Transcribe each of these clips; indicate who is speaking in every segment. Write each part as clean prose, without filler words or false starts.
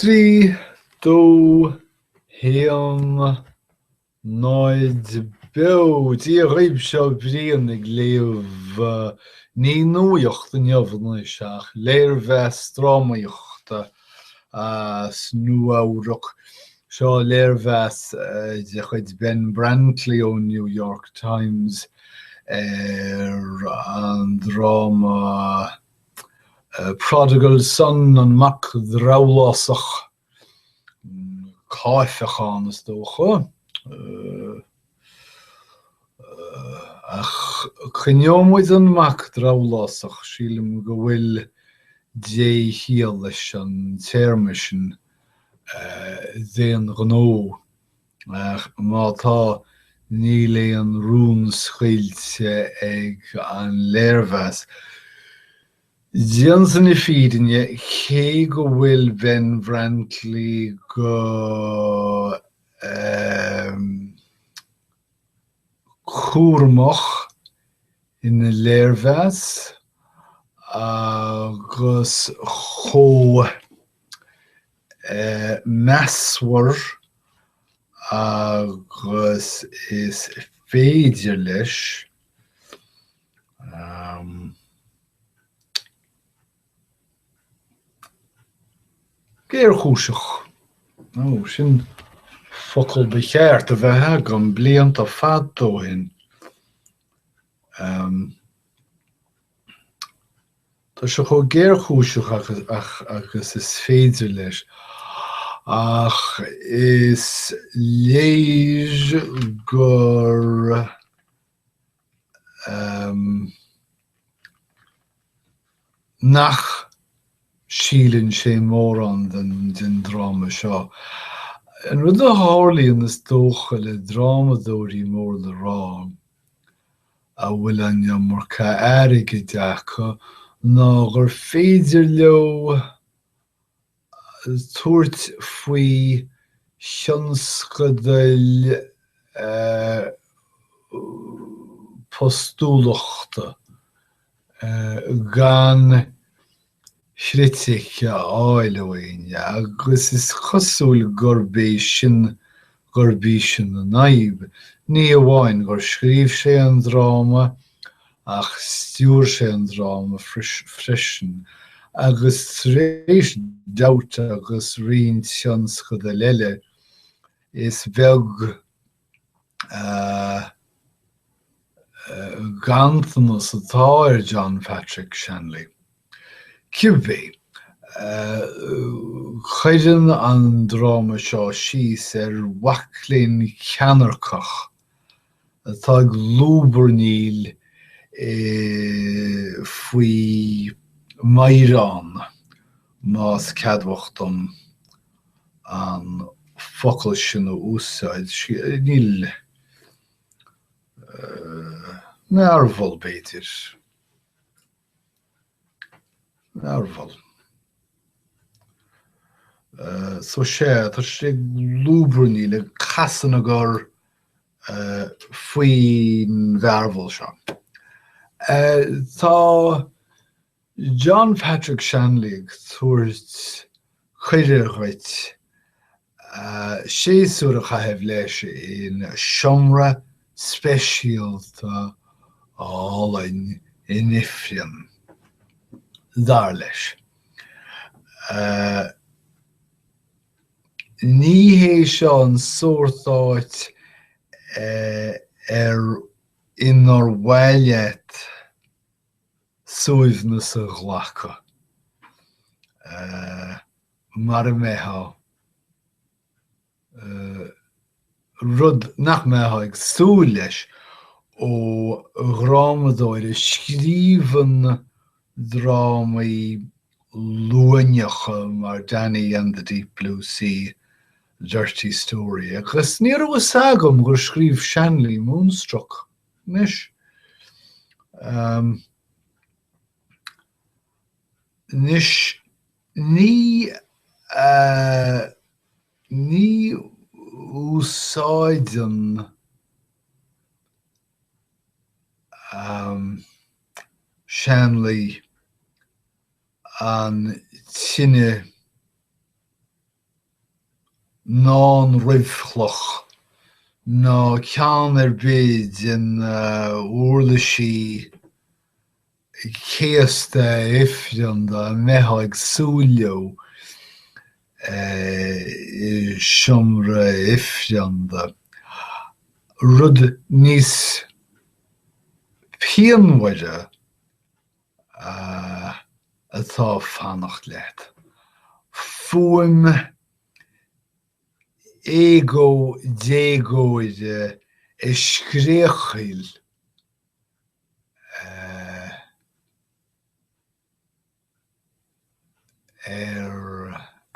Speaker 1: Trí, dó, héan, náid, bew, dí roib seo bríon ag léamh ní nuaíocht an neamh seach, Léirmheas drámaíochta snúabhrach. Seo Léirmheas de chuid Ben Brantley ó New York Times an dráma Prodigal son an mac dráulásach cáifeachán is dócha. Ach chneomid an mac dráulásach sílim go bhfuil dé híal leis an téirmisin déan gnó. Mátá ní léon rún schuilte ag an Léirmheas. Dian san I fídinne cé go bhfuil Ben Brantley go chúrmach ina Léirmheas agus chó measmhar agus is féidir leis géir chúiseach. Sin focail becheart a bheithe gan blianta fad dóin. Tá se cho géir chúiseach agus is féidir leis. Ach is léir gur nach sílann sé mór an den dráma seo. An rud a háirlíonn is dócha le drámadóirí mór le rá a bhfuil an mar cha airige deacha ná gur féidir leo tuairt faoi sionscadail postúlachta gan shritiche áileoin agus is chosúil gurbí sin na naib. Ní amháin gur scríobh sé an dráma ach stiúr sé an dráma freisin agus rééis dabhta agus rion sionscada leile is bheag gantanas atá John Patrick Shanley. Cibé, chaidan an dráma seo síos wachlainn cheanarcach atá glúbarníl faoi mairán más cadhachtan an focail sin ó úsáid. Níl nearbhal béidir. Nearbhal. So sé, tá sé glúbarníl le casan agur faoin bhearbhal seo. Tá John Patrick Shanley tuairt chuireachait séasúr a chaitheamh leis in seomra speisialta álainn in Ifrian. Dar leis. Ní hé seo an sóirtáit inar bhaileit suamh na sa ghlacha. Mar a mbeithe rud nach mbeithe ag súil leis ó ghrámadóir scríomhann drámaí luaineacha mar Danny and the Deep Blue Sea, Dirty Story. Agus ní raibh sagam gur scríobh Shanley Moonstruck. Nis. Nis ní úsáideann Shanley an tine ná an roimhchloch, ná ceann bid in uirlisí chéasta ifrianda methaig súleo siomra ifrianda. Rud níos pianmhaide atá fannacht leat. Fuaim égó dégóide I scríochail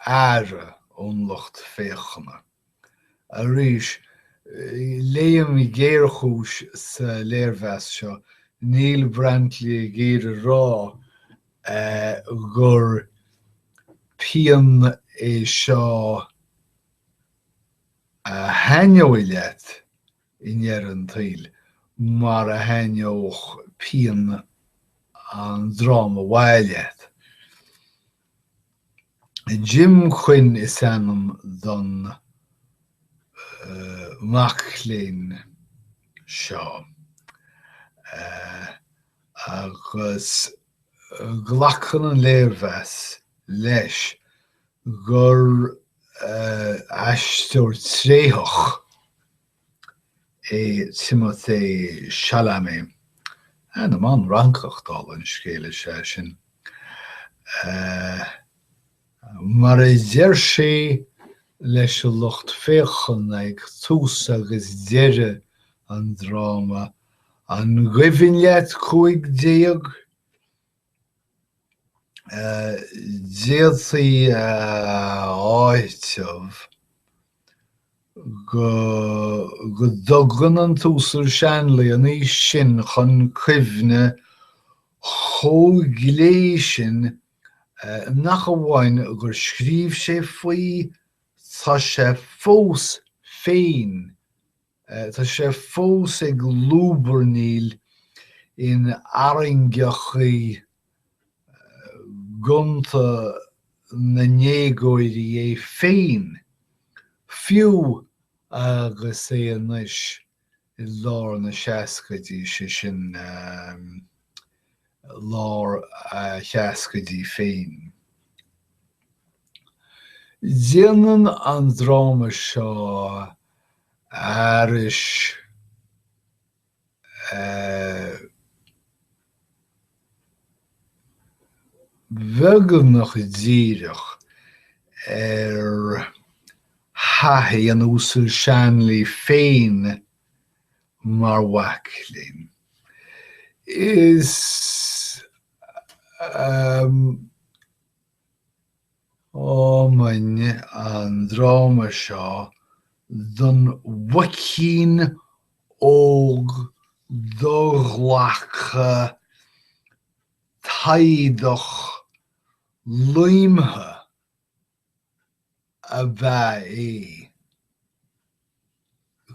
Speaker 1: aire ón lucht féachana. Arís, léim I géarchúis sa Léirmheas seo, níl brandlí géire rá gur pian seo hainneoí leat I ngearán tail, mar a hainneoch pian an dráma bhaile. Jim Quinn is anam don Maclean seo. Agus glachan an Léirmheas leis gur aisteoir tréthach Timothy Shanley. An man rancach dal an scéile sin. Mar deir sé leis a lucht féchan ag tús agus deire an dráma an gcuimhin leat 15 déaltaí áitimh go dtugann an túsar Shanley an is sin chun cuimhne chomhgléisin nach amháin gur scríobh sé faoi tá sé fós féin. Tá sé fós ag lúbarníl in airngeachaí gunta na négóirí féin. Fiú agus anois I lár na seascaidí sin lár seascaidí féin. Déanann an dráma seo airis bheagannach díreach hathaí an úsar Shanley féin mar Maclean. Is ámainn an dráma seo don bhuicín óg do ghlacha taidech Léirmhe a bheith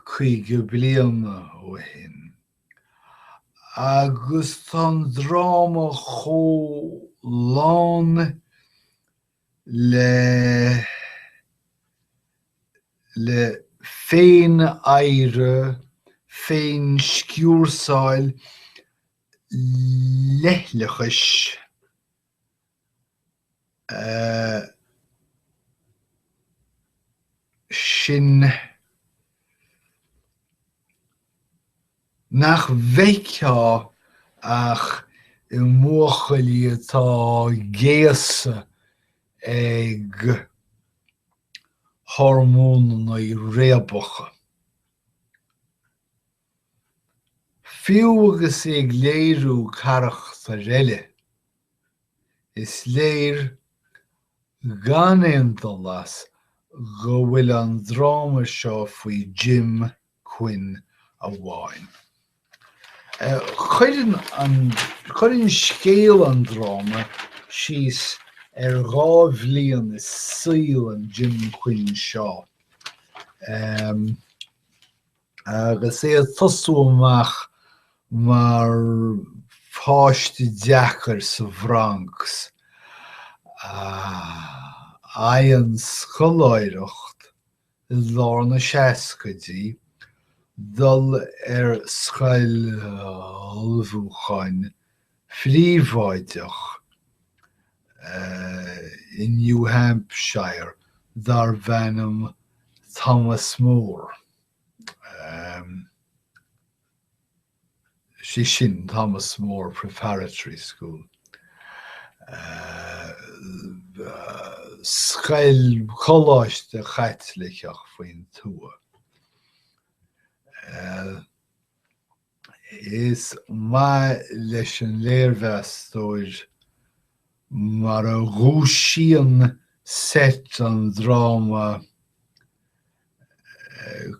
Speaker 1: chuige bliana ó shin. Agus tá an dráma chomh lán le féin éire, féin sciúrsáil, leithleachais sin nach bhfeiceá ach I mbuachailí atá géasa ag hormónaí réabacha. Fiú agus ag léirú carachta réile. Is léir gan éantalas go bhfuil an dráma seo faoi Jim Quinn a bháin. Chuireann scéal an dráma síos gá bhliain is saoil an Jim Quinn seo. Agus a tosú amach mar fáiste deachar sa bhrancs. An scoláireacht lár na seascaidí dul scoil olbhúcháin phríomháideach in New Hampshire dar bheanam Thomas More. Sí sin Thomas More Preparatory School. Scoil choláiste chaitliceach faoin tua. Is mai leis an Léirmheas tóir mar a ghúsíon set an dráma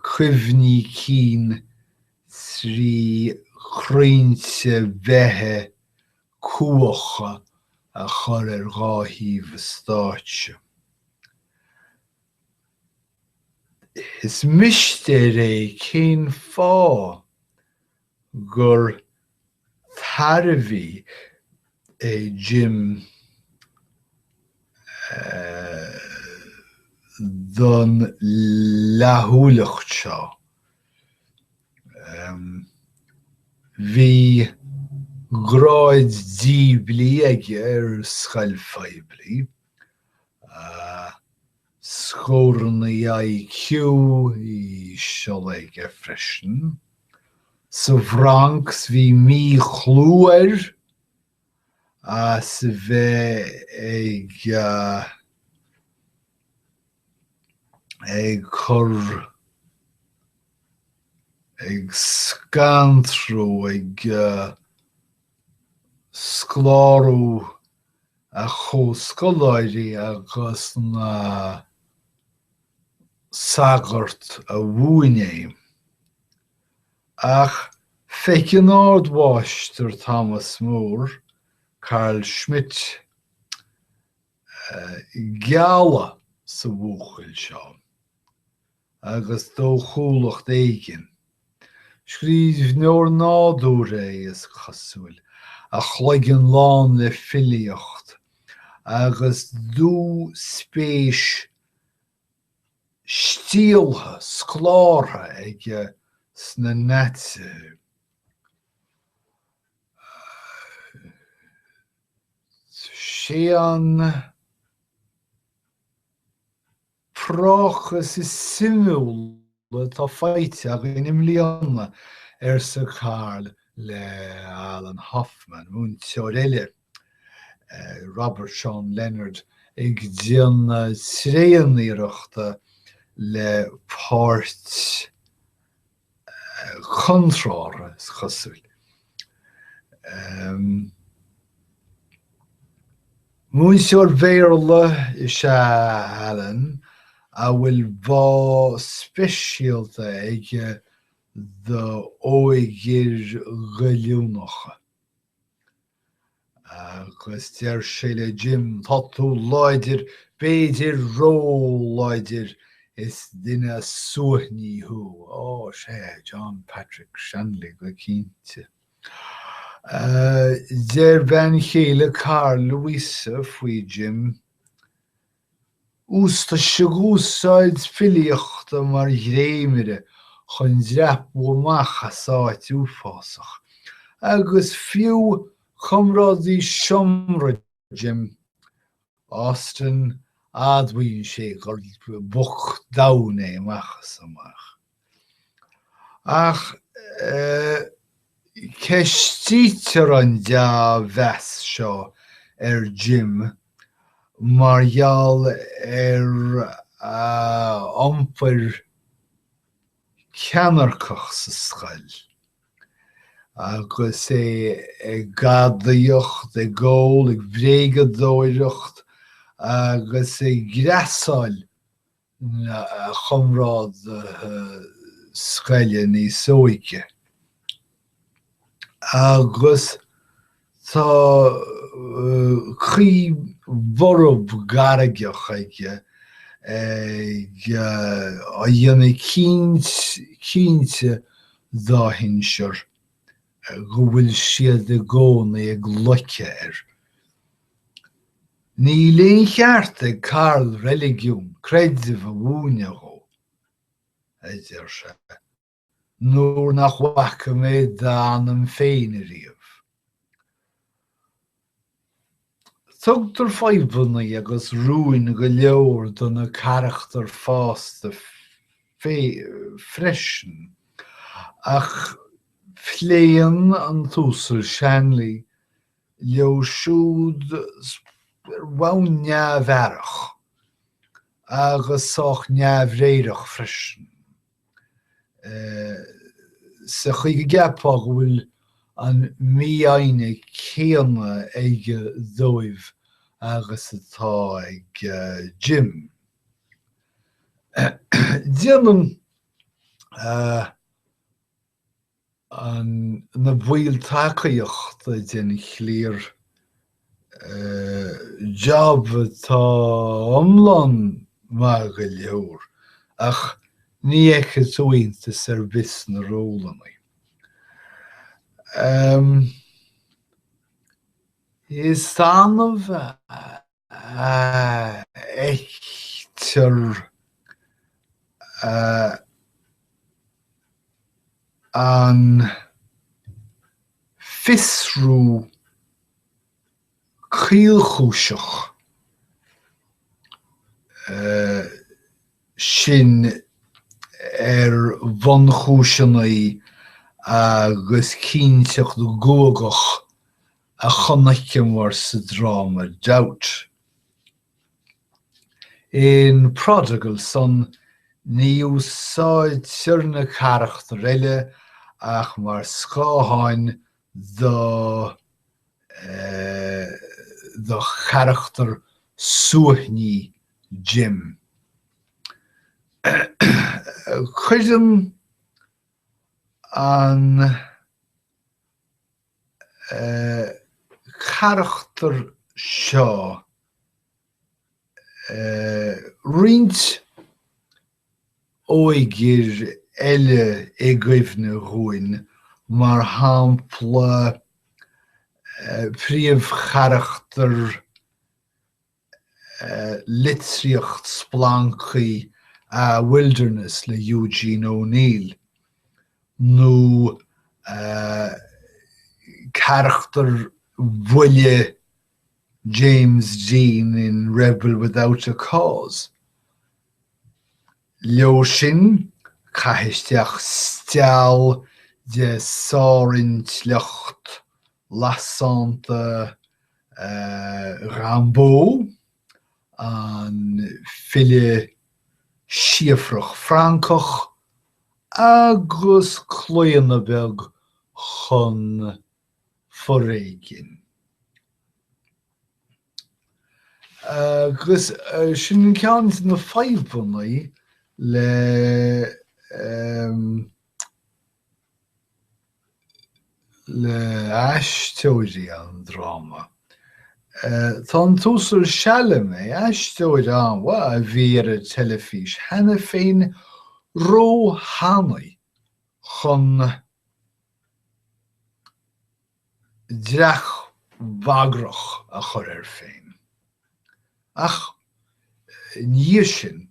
Speaker 1: cuimhní cín trí chrointe bheithe cuacha a chur gáithíomh stáitse. Is mistéir cén fá gur tarbhí Jim don leathúlacht seo. Bhí gráid díobli aige scoil fhibli. Scóran IQ I Shanley freisin. Sa bhrancs bhí mí chlúir sa bheith ag chur ag scantrú ag sclárú a chóscoláirí agus na sagart a bhuaine. Ach feicean ardmhaistir Thomas More, Carl Schmitt, gealla sa bhuachail seo, agus dó chúlacht éigin. Scríb nóir nádúr is chasúil, a chloigean lán le filiocht, agus dú spéis stíaltha, sclártha ag sna netse. Sé an práchas is simúla tá feite ag inimlíonna sa Carl le Alan Hoffman, mún teoréile Robert Sean Leonard ag dian tréaníireachta le páirt contrára is chosúil. Mún seoir bhéarla is Alan a bhfuil bá speisialta ag do óigir ghuiliúnacha. Agus deir sé le Jim tá tú láidir béidir ró láidir is duine suaithníú. Ó sé John Patrick Shanley go cínte. Deir ben chéile Carl Louisa faoi Jim ús tá sigúsáid filiochta mar dhréimire chun dreapú amach a sáit úfásach. Agus fiú chomrádaí siomra Jim Austin admhaíonn sé gur buch damhna amachas amach. Ach ceistítear an deá bheas seo Jim margheall iompar ceannarcach sa scoil. Agus ag gadaíocht, ag gól, ag bhréigeadóireacht, agus ag gréasáil na chomrád scoile níos óige. Agus tá chí bhorb garagach aige a dhéanana cínte dháhinseir go bhfuil siad a gcóna ag loice Ní léon cheart ag Carl religiún, creidimh a bhúne go. idir se. Nuair nach bhaca mé dan an féin a riamh. Tugtar feidhbunnaí agus rúin go leor donna charachtar fásta freisin, ach phléann an túsal Shanley leo siúd bhain neamhhearach agus soch neamhréireach freisin. Sa chuig gapá bhfuil an míoine céanna ag dóibh agus atá ag Jim. Déanam na bhuail tacaíochta den chléir job atá omlan má go leor, ach ní eice túinte service na rólanna. Is anmh éictear an fisrú cíolchúiseach sin bhon chúiseannaí agus cínteach do gógach a chonaiceann war sa dráma doubt. In Prodigal son ní úsáidtear na charachtar eile ach mar scáthán do charachtar suaithní Jim. Chuidim an charachtar seo rint óigir eile i gcuimhne ruin mar hampla príomh charachtar litríocht splancaí a Wilderness le Eugene O'Neill, nó charachtar bhuaile James Dean in Rebel Without a Cause. Leo sin chaisteach steal de sáirint lecht lasanta Rambo an fille siafrach Francach agus cloianna beg chun forréigin. Agus sin ceann na feidhbunnaí le aisteoirí an dráma. Tá an túsal Shanley aisteoid an a bhí ar a telefís hena féin ró hanaí chun dreach bhagrach a chur ar féin. Ach níl sin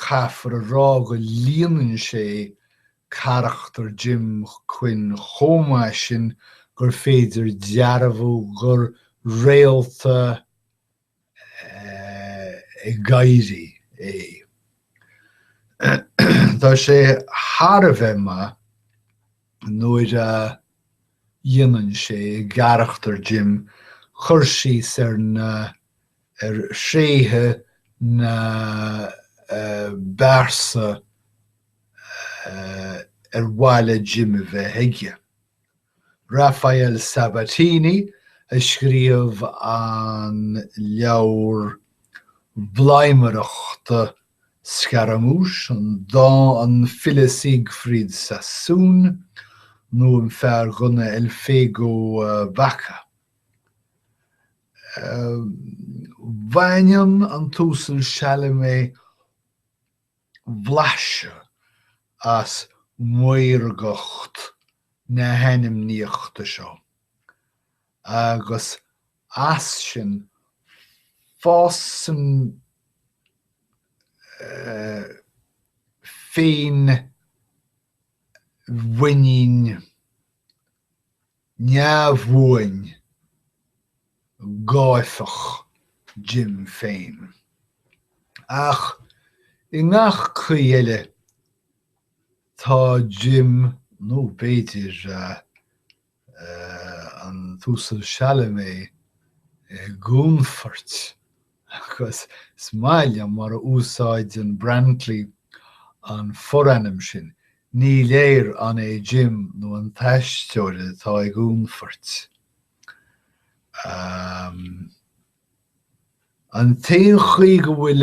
Speaker 1: chafar a rá go líonann sé charachtar Jim chuin chomá sin gur féidir dearmhú gur réalta i gairí é. Tá sé thar bheith ma nuair a dhéanann sé garachtar Jim chur síos ar sréthe na bearsa ar bhaile Jim a bheith heige. Raphael Sabatini a scríomh an leabhar Bleimeachta Scaramouche an file Siegfried Sassoon nó an fear gunna Elfego Vaca. Bhainneann an túsal Shanley bhlaise as muirgacht na henimníochta seo. Agus as sin fásan féin winning neamhúin gáifach Jim féin. Ach, I ngach chéile tá Jim nó beidir an túsal Shanley gúnfort agus smaile mar a úsáid an Brantley an forannim sin. Ní léir an Jim nó an taisteoire tá ag gúnfort. An taon chuí go bhfuil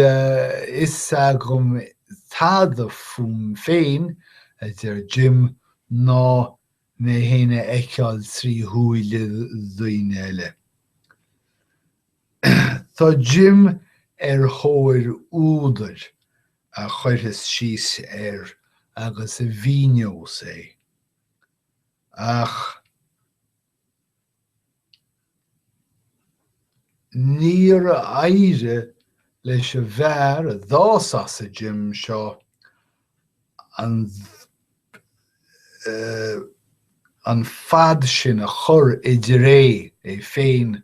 Speaker 1: is agam tada fum féin Jim ná mé héine eiceáil trí huaile dhaoine eile. Tá Jim thóir údar a chuirthas síos agus a bhíneos é. Ach níor aire leis a bhear a dhásas a Jim seo an fad sin a chur idir é féin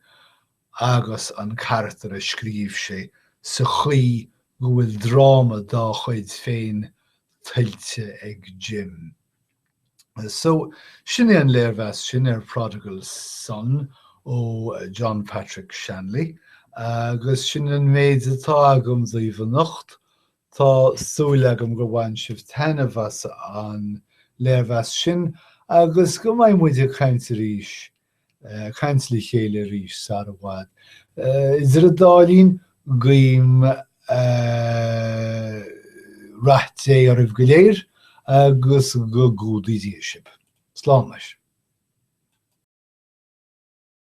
Speaker 1: agus an charachtar a scríobh sé sa chuí go bhfuil dráma dá chuid féin tuilte ag Jim. So sin é an Léirmheas sin Prodigal son ó John Patrick Shanley, agus sin an méid atá agam dhaobh anocht, tá súil agam go bhain sibh tanamhas an Léirmheas sin, agus go mbeidh muid a caint arís, caintla chéile arís sa a bhád. Is a dálín gaim racht é ar a bh go léir agus go gúdaí díosib. Slán leis.